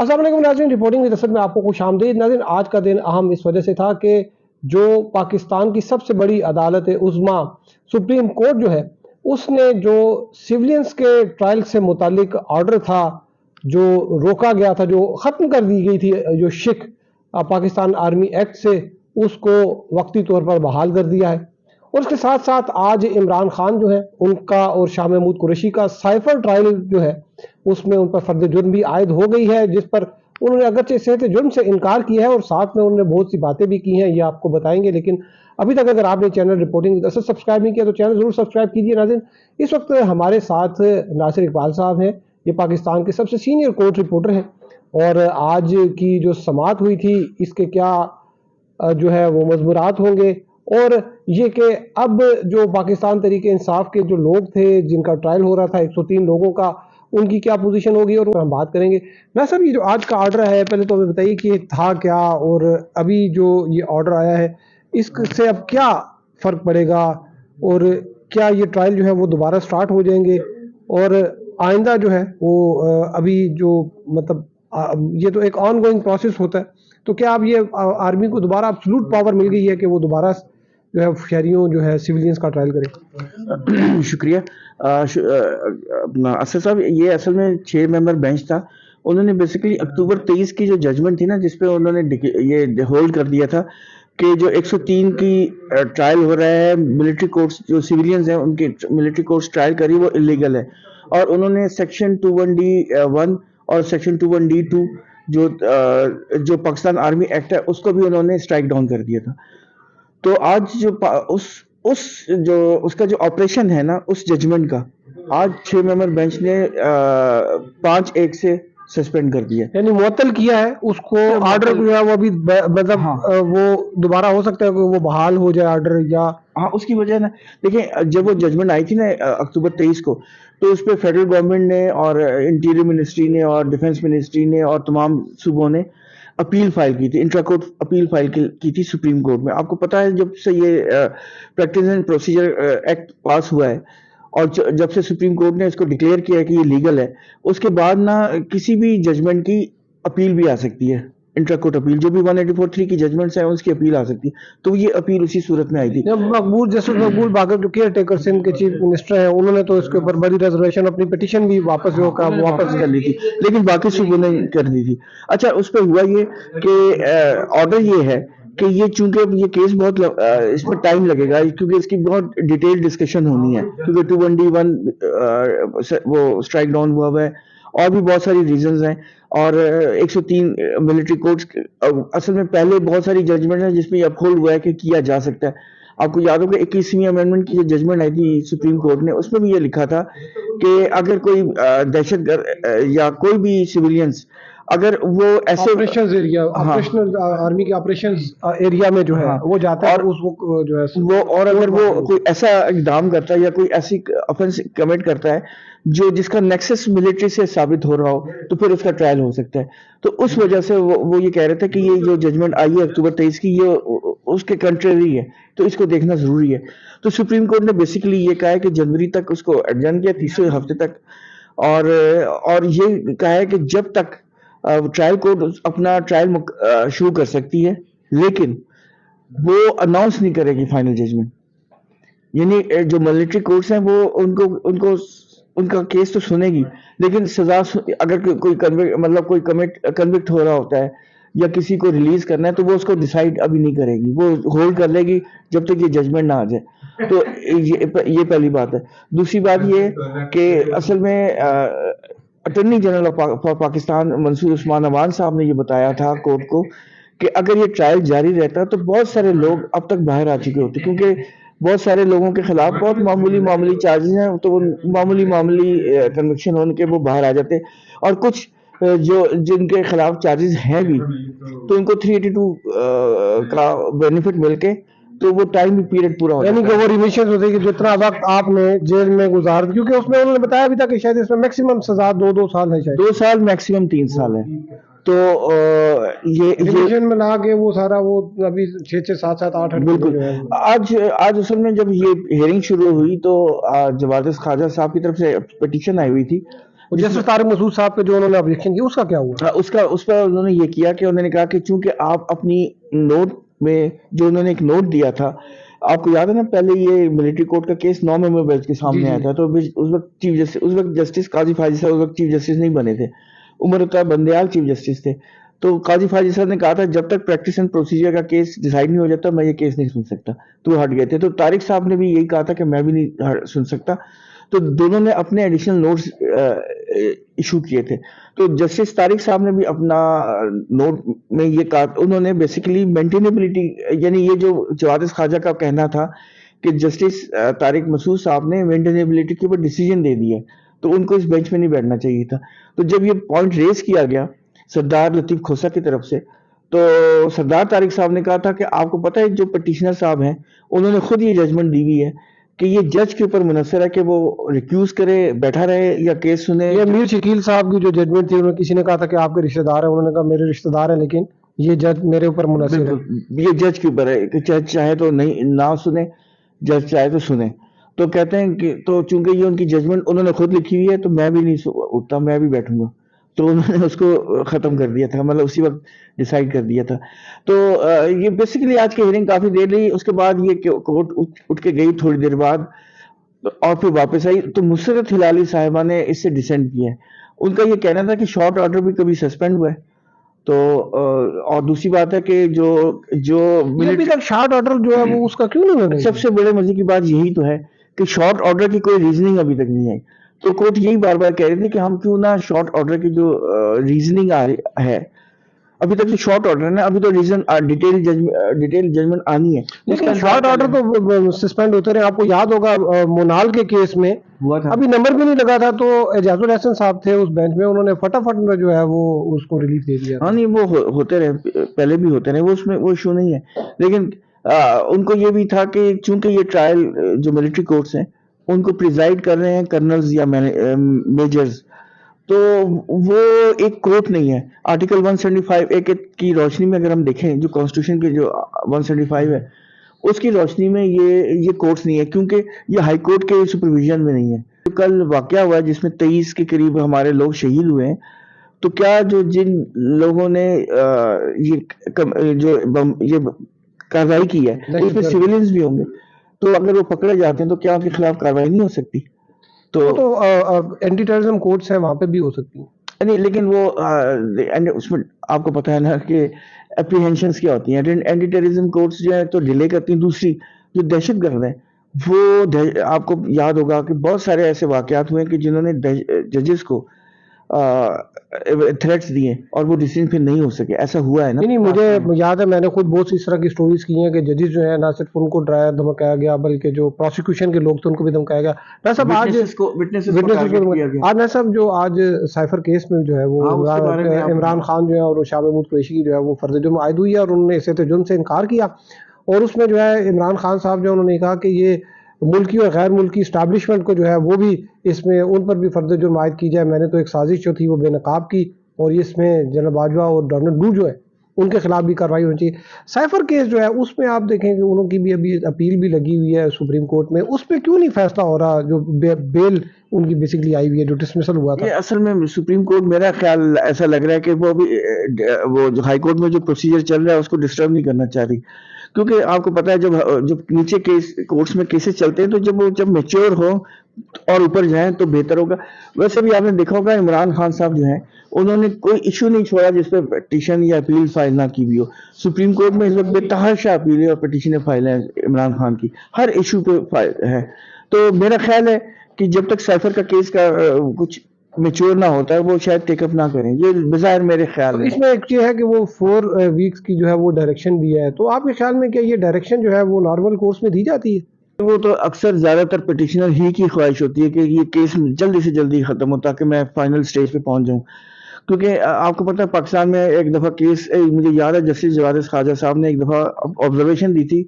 अस्सलाम वालेकुम नाज़रीन, रिपोर्टिंग विद असद में आपको खुश आमदीद। नाज़रीन, आज का दिन अहम इस वजह से था कि जो पाकिस्तान की सबसे बड़ी अदालत उज़्मा सुप्रीम कोर्ट जो है, उसने जो सिविलियंस के ट्रायल से मुतालिक ऑर्डर था, जो रोका गया था, जो ख़त्म कर दी गई थी, जो शिक पाकिस्तान आर्मी एक्ट से, उसको वक्ती तौर पर बहाल कर दिया है। और उसके साथ साथ आज इमरान खान जो है, उनका और शाह महमूद कुरैशी का साइफर ट्रायल जो है, उसमें उन पर फर्द जुर्म भी आयद हो गई है, जिस पर उन्होंने अगरचे सेहत जुर्म से इनकार किया है और साथ में उन्होंने बहुत सी बातें भी की हैं, ये आपको बताएंगे। लेकिन अभी तक अगर आपने चैनल रिपोर्टिंग सब्सक्राइब नहीं किया तो चैनल ज़रूर सब्सक्राइब कीजिए। नाज़रीन, इस वक्त हमारे साथ नासिर इकबाल साहब हैं, ये पाकिस्तान के सबसे सीनियर कोर्ट रिपोर्टर हैं, और आज की जो समाअत हुई थी, इसके क्या जो है वो मज़मूरात होंगे, और ये कि अब जो पाकिस्तान तरीके इंसाफ के जो लोग थे जिनका ट्रायल हो रहा था 103 लोगों का, उनकी क्या पोजीशन होगी, और हम बात करेंगे। ना सर, ये जो आज का ऑर्डर है, पहले तो हमें बताइए कि ये था क्या, और अभी जो ये ऑर्डर आया है इससे अब क्या फ़र्क पड़ेगा, और क्या ये ट्रायल जो है वो दोबारा स्टार्ट हो जाएंगे, और आइंदा जो है वो अभी जो मतलब ये तो एक ऑन गोइंग प्रोसेस होता है, तो क्या अब ये आर्मी को दोबारा एब्सोल्यूट पावर मिल गई है कि वो दोबारा जो है शहरियों जो है सिविलियंस का ट्रायल करें? शुक्रिया। अपना असद साहब, ये असल में 6 मेंबर बेंच था। उन्होंने बेसिकली अक्टूबर 23 की जो जजमेंट थी ना, जिसपे उन्होंने ये होल्ड कर दिया था कि जो 103 की ट्रायल हो रहा है, मिलिट्री कोर्ट्स जो सिविलियंस हैं उनके मिलिट्री कोर्ट्स ट्रायल करी, वो इलीगल है। और उन्होंने सेक्शन 21D1 और सेक्शन 21D2 जो पाकिस्तान आर्मी एक्ट है, उसको भी उन्होंने स्ट्राइक डाउन कर दिया था। तो आज जो उसका जो ऑपरेशन है ना, उस जजमेंट का आज 6 मेंबर बेंच ने 5-1 से सस्पेंड कर दिया, यानी मुअत्तल किया है उसको। ऑर्डर जो है वो अभी मतलब वो दोबारा हो सकता है कि वो बहाल हो जाए ऑर्डर, या हाँ उसकी वजह ना, देखिए जब वो जजमेंट आई थी ना अक्टूबर 23 को, तो उस पर फेडरल गवर्नमेंट ने और इंटीरियर मिनिस्ट्री ने और डिफेंस मिनिस्ट्री ने और तमाम सूबों ने अपील फाइल की थी, इंट्रा कोर्ट अपील फाइल की थी सुप्रीम कोर्ट में। आपको पता है जब से ये प्रैक्टिस एंड प्रोसीजर एक्ट पास हुआ है और जब से सुप्रीम कोर्ट ने इसको डिक्लेयर किया है कि ये लीगल है, उसके बाद ना किसी भी जजमेंट की अपील भी आ सकती है, इंट्रा कोर्ट अपील, जो भी 184(3) की जजमेंट्स हैं उसकी अपील आ सकती है। तो ये अपील उसी सूरत में आई थी। मकबूल जस्टिस मकबूल बाकर जो केयर टेकर सिंध के चीफ मिनिस्टर हैं, उन्होंने तो इसके ऊपर बड़ी रिजर्वेशन, अपनी पिटीशन भी वापस कर ली थी, लेकिन बाकी सूबों ने कर दी थी। अच्छा, उस पर हुआ ये कि ऑर्डर ये है कि ये चूंकि ये केस बहुत इसमें टाइम लगेगा, क्योंकि इसकी बहुत डिटेल डिस्कशन होनी है, क्योंकि 21D1 वो स्ट्राइक डाउन हुआ है, और भी बहुत सारी रीजंस हैं, और 103 मिलिट्री कोर्ट्स असल में पहले बहुत सारी जजमेंट है जिसमें ये अपहोल्ड हुआ है कि किया जा सकता है। आपको याद होगा 21वीं अमेंडमेंट की जो जजमेंट आई थी सुप्रीम कोर्ट ने, उसमें भी ये लिखा था कि अगर कोई दहशतगर्द या कोई भी सिविलियंस अगर वो ऐसे ऑपरेशंस एरिया, ऑपरेशनल आर्मी के ऑपरेशंस एरिया में जो है वो जाता है, और उसको जो है वो, और अगर वो कोई ऐसा इक़दाम करता है या कोई ऐसी ऑफेंस कमिट करता है जो जिसका नेक्सस मिलिट्री से साबित हो रहा हो, तो फिर उसका ट्रायल हो सकता है। तो उस वजह से वो ये कह रहे थे कि ये जो जजमेंट आई है अक्टूबर 23 की, ये उसके कंट्रेरी है, तो इसको देखना जरूरी है। तो सुप्रीम कोर्ट ने बेसिकली ये कहा है कि जनवरी तक उसको एडजर्न किया, तीसरे हफ्ते तक, और ये कहा है कि जब तक ट्रायल कोर्ट अपना ट्रायल शुरू कर सकती है, लेकिन वो अनाउंस नहीं करेगी फाइनल जजमेंट। यानी जो मिलिट्री कोर्ट्स हैं वो उनको उनका केस तो सुनेगी, लेकिन सजा अगर कोई कन्विक्ट हो रहा होता है या किसी को रिलीज करना है, तो वो उसको डिसाइड अभी नहीं करेगी, वो होल्ड कर लेगी जब तक ये जजमेंट ना आ जाए। तो ये पहली बात है। दूसरी बात ये कि असल में attorney general of Pakistan Mansoor Usman Awan साहब ने ये बताया था कोर्ट को कि अगर ये ट्रायल जारी रहता तो बहुत सारे लोग अब तक बाहर आ चुके होते, क्योंकि बहुत सारे लोगों के खिलाफ बहुत मामूली चार्जेस हैं, तो वो मामूली कन्विक्शन होने के वो बाहर आ जाते, और कुछ जो जिनके खिलाफ चार्जेस हैं भी, तो उनको 382 का बेनिफिट मिलके तो वो टाइम पीरियड पूरा हो, यानी कि वो रिमिशन होती है कि जितना वक्त आपने जेल में गुजार, क्योंकि उसमें उन्होंने बताया भी था कि शायद इसमें मैक्सिमम सजा 2 साल है, शायद 2 साल मैक्सिमम 3 साल है। तो ये रिमिशन में ना के वो सारा वो अभी 6 7 7 8 बिल्कुल। आज असल में जब ये हियरिंग शुरू हुई तो जवादिस ख्वाजा साहब की तरफ से पिटीशन आई हुई थी, जस्टिस तारिक मसूद साहब पे जो उन्होंने ऑब्जेक्शन किया उसका क्या हुआ? उस पर उन्होंने ये किया कि उन्होंने कहा कि चूंकि आप अपनी नोट में जो उन्होंने एक नोट दिया था, आपको याद है ना, पहले ये मिलिट्री कोर्ट का केस 9 मेंबर बेंच के सामने आया था, तो उस वक्त जस्टिस काजी फाजी साहब उस वक्त चीफ जस्टिस नहीं बने थे, उमर अता बंदयाल चीफ जस्टिस थे। तो काजी फाजी साहब ने कहा था जब तक प्रैक्टिस एंड प्रोसीजर का केस डिसाइड नहीं हो जाता मैं ये केस नहीं सुन सकता, तो हट गए थे। तो तारिक साहब ने भी यही कहा था कि मैं भी नहीं सुन सकता, तो दोनों ने अपने एडिशनल नोट्स इशू किए थे। तो जस्टिस तारिक साहब ने भी अपना नोट में ये कहा, उन्होंने बेसिकली मेंटेनेबिलिटी, यानी ये जो जवादिस ख्वाजा का कहना था कि जस्टिस तारिक मसूद साहब ने मेंटेनेबिलिटी के ऊपर डिसीजन दे दिया, तो उनको इस बेंच में नहीं बैठना चाहिए था। तो जब ये पॉइंट रेज किया गया सरदार लतीफ खोसा की तरफ से, तो सरदार तारिक साहब ने कहा था कि आपको पता है जो पटिशनर साहब हैं उन्होंने खुद ये जजमेंट दी हुई है कि ये जज के ऊपर मुनसर है कि वो रिक्यूज करे, बैठा रहे या केस सुने। ये मीर शकील साहब की जो जजमेंट थी, उन्होंने किसी ने कहा था कि आपके रिश्तेदार हैं, उन्होंने कहा मेरे रिश्तेदार हैं लेकिन ये जज मेरे ऊपर मुनसर है। ये जज के ऊपर है कि जज चाहे तो नहीं ना सुने, जज चाहे तो सुने। तो कहते हैं कि तो चूंकि ये उनकी जजमेंट उन्होंने खुद लिखी हुई है तो मैं भी नहीं उठता, मैं भी बैठूंगा। तो उन्होंने उसको खत्म कर दिया था, मतलब उसी वक्त डिसाइड कर दिया था। तो ये बेसिकली आज की हियरिंग काफी देर रही, उसके बाद ये कोर्ट उठ के गई थोड़ी देर बाद और फिर वापस आई। तो मुसरत हिलाली साहिबा ने इससे डिसेंट किया है। उनका ये कहना था कि शॉर्ट ऑर्डर भी कभी सस्पेंड हुआ है। तो और दूसरी बात है कि जो अभी तक शॉर्ट ऑर्डर जो है वो उसका क्यों नहीं? सबसे बड़े मजे की बात यही तो है कि शॉर्ट ऑर्डर की कोई रीजनिंग अभी तक नहीं आई। तो कोर्ट यही बार बार कह रही थी कि हम क्यों ना शॉर्ट ऑर्डर की जो रीजनिंग है, अभी तक तो शॉर्ट ऑर्डर है ना, अभी तो रीजन डिटेल जजमेंट आनी है। लेकिन शॉर्ट ऑर्डर तो सस्पेंड होते रहे। आपको याद होगा मोनाल के केस में हुआ था, अभी नंबर भी नहीं लगा था, तो एजाजुल हसन साहब थे उस बेंच में, उन्होंने फटाफट जो है वो उसको रिलीफ दे दिया। हाँ नहीं, वो होते रहे, पहले भी होते रहे, वो उसमें वो इशू नहीं है। लेकिन उनको ये भी था कि चूंकि ये ट्रायल जो मिलिट्री कोर्ट्स हैं उनको प्रिजाइड कर रहे हैं कर्नल्स या मेजर्स, तो वो एक कोर्ट नहीं है। आर्टिकल 175 एक की रोशनी में अगर हम देखें, जो कॉन्स्टिट्यूशन के जो 175 है उसकी रोशनी में ये कोर्ट्स नहीं है, क्योंकि ये हाई कोर्ट के सुपरविजन में नहीं है। तो कल वाकया हुआ है जिसमें 23 के करीब हमारे लोग शहीद हुए हैं, तो क्या जो जिन लोगों ने ये कार्रवाई की है उसमें सिविलियंस भी होंगे, तो अगर वो पकड़े जाते हैं तो क्या उनके खिलाफ कार्रवाई नहीं हो सकती? तो एंटी टेररिज्म कोर्ट्स हैं, वहां पे भी हो सकती है। नहीं, लेकिन वो उसमें आपको पता है ना कि एप्रीहेंशंस क्या होती हैं। एंटी टेररिज्म कोर्ट्स जो है तो डिले करती हैं। दूसरी जो दहशतगर्द है वो आपको याद होगा कि बहुत सारे ऐसे वाकयात हुए कि जिन्होंने जजेस को थ्रेट्स दिए और वो डिसीजन फिर नहीं हो सके। ऐसा हुआ है ना? नहीं, मुझे याद है, मैंने खुद बहुत सी इस तरह की स्टोरीज की हैं कि जजेस जो है ना सिर्फ उनको डराया धमकाया गया, बल्कि जो प्रोसिक्यूशन के लोग थे उनको भी धमकाया गया। ना सब आज ना सब जो आज साइफर केस में जो है वो इमरान खान जो है और शाह महमूद कुरैशी की जो है वो फर्ज जुर्म आयद हुई है और उन्होंने इसे जुर्म से इनकार किया। और उसमें जो है इमरान खान साहब जो उन्होंने कहा कि ये मुल्की और गैर मुल्की इस्टेब्लिशमेंट को जो है वो भी इसमें उन पर भी फर्ज जुर्म आयद की जाए। मैंने तो एक साजिश जो थी वो बेनकाब की, और इसमें जनरल बाजवा और डोनाल्ड डू जो है उनके खिलाफ भी कार्रवाई होनी चाहिए। साइफर केस जो है उसमें आप देखें कि उनकी भी अभी अपील भी लगी हुई है सुप्रीम कोर्ट में, उस पर क्यों नहीं फैसला हो रहा? जो बेल उनकी बेसिकली आई हुई है, जो डिसमिसल हुआ था। ये असल में सुप्रीम कोर्ट, मेरा ख्याल ऐसा लग रहा है कि वो जो हाई कोर्ट में जो प्रोसीजर चल रहा है उसको डिस्टर्ब नहीं करना चाह रही, क्योंकि आपको पता है जब नीचे कोर्ट्स में केसेस चलते हैं तो जब मैच्योर हो और ऊपर जाएं तो बेहतर होगा। वैसे भी आपने देखा होगा इमरान खान साहब जो हैं उन्होंने कोई इशू नहीं छोड़ा जिस पे पिटीशन या अपील फाइल ना की भी हो। सुप्रीम कोर्ट में इस वक्त बेतहाशा अपील और पिटीशनें फाइल हैं इमरान खान की, हर इशू पे फाइल है। तो मेरा ख्याल है कि जब तक साइफर का केस का कुछ मैच्योर ना होता है वो शायद टेकअप ना करें, ये बज़ाहिर मेरे ख्याल में। इसमें एक चीज है कि वो 4 वीक्स की जो है वो डायरेक्शन भी है, तो आपके ख्याल में क्या ये डायरेक्शन जो है वो नॉर्मल कोर्स में दी जाती है? वो तो अक्सर ज्यादातर पिटिशनर ही की ख्वाहिश होती है कि ये केस जल्दी से जल्दी खत्म हो ताकि मैं फाइनल स्टेज पे पहुंच जाऊं, क्योंकि आपको पता है पाकिस्तान में एक दफा केस, मुझे याद है जस्टिस जवादिस ख्वाजा साहब ने एक दफा ऑब्जर्वेशन दी थी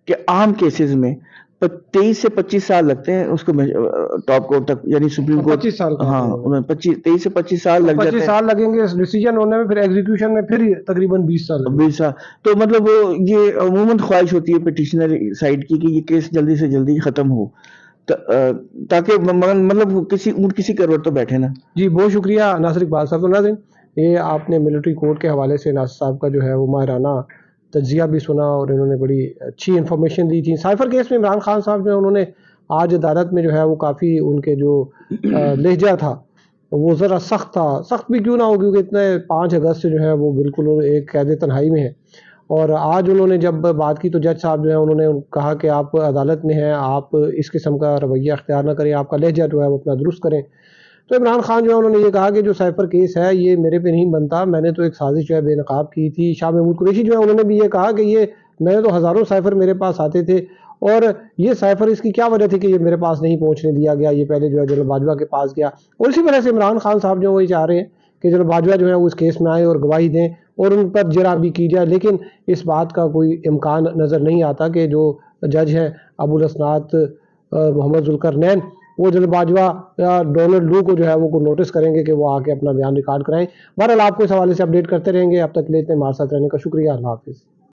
कि आम केसेस में 23 से 25 साल लगते हैं उसको टॉप कोर्ट तक, यानी सुप्रीम कोर्ट 25 साल। हाँ, 23 से 25 साल लग जाते हैं। 25 साल लगेंगे डिसीजन होने में, फिर एग्जीक्यूशन में फिर तकरीबन 20 साल। तो मतलब वो ये अमूमन ख्वाहिश होती है पिटिशनर साइड की कि ये केस जल्दी से जल्दी खत्म हो, تاکہ مطلب کسی اونٹ کسی کروٹ تو بیٹھے نا. جی بہت شکریہ ناصر اقبال صاحب. تو ناظرین یہ آپ نے ملٹری کوڈ کے حوالے سے ناصر صاحب کا جو ہے وہ ماہرانہ تجزیہ بھی سنا اور انہوں نے بڑی اچھی انفارمیشن دی تھی. سائفر کیس میں عمران خان صاحب جو ہے انہوں نے آج عدالت میں جو ہے وہ کافی ان کے جو لہجہ تھا وہ ذرا سخت تھا. سخت بھی کیوں نہ ہو کیونکہ اتنے 5 اگست سے جو ہے وہ بالکل ایک قید تنہائی میں ہے. اور آج انہوں نے جب بات کی تو جج صاحب جو ہے انہوں نے کہا کہ آپ عدالت میں ہیں, آپ اس قسم کا رویہ اختیار نہ کریں, آپ کا لہجہ جو ہے وہ اپنا درست کریں. تو عمران خان جو ہے انہوں نے یہ کہا کہ جو سائفر کیس ہے یہ میرے پہ نہیں بنتا, میں نے تو ایک سازش جو ہے بے نقاب کی تھی. شاہ محمود قریشی جو ہے انہوں نے بھی یہ کہا کہ یہ میں نے تو ہزاروں سائفر میرے پاس آتے تھے اور یہ سائفر اس کی کیا وجہ تھی کہ یہ میرے پاس نہیں پہنچنے دیا گیا, یہ پہلے جو ہے جنرل باجوہ کے پاس گیا. اور اسی وجہ سے عمران خان صاحب جو وہ یہ چاہ رہے ہیں کہ جنرل باجوہ جو ہے وہ اس کیس میں آئے اور گواہی دیں اور ان پر جرح بھی کی جائے. لیکن اس بات کا کوئی امکان نظر نہیں آتا کہ جو جج ہیں ابو الاسناد محمد ذوالقرنین وہ جنرل باجوہ یا ڈونلڈ لو کو جو ہے وہ نوٹس کریں گے کہ وہ آ کے اپنا بیان ریکارڈ کرائیں. بہرحال آپ کو اس حوالے سے اپڈیٹ کرتے رہیں گے. اب تک لیتے ہیں ہمارے ساتھ رہنے کا شکریہ. اللہ حافظ.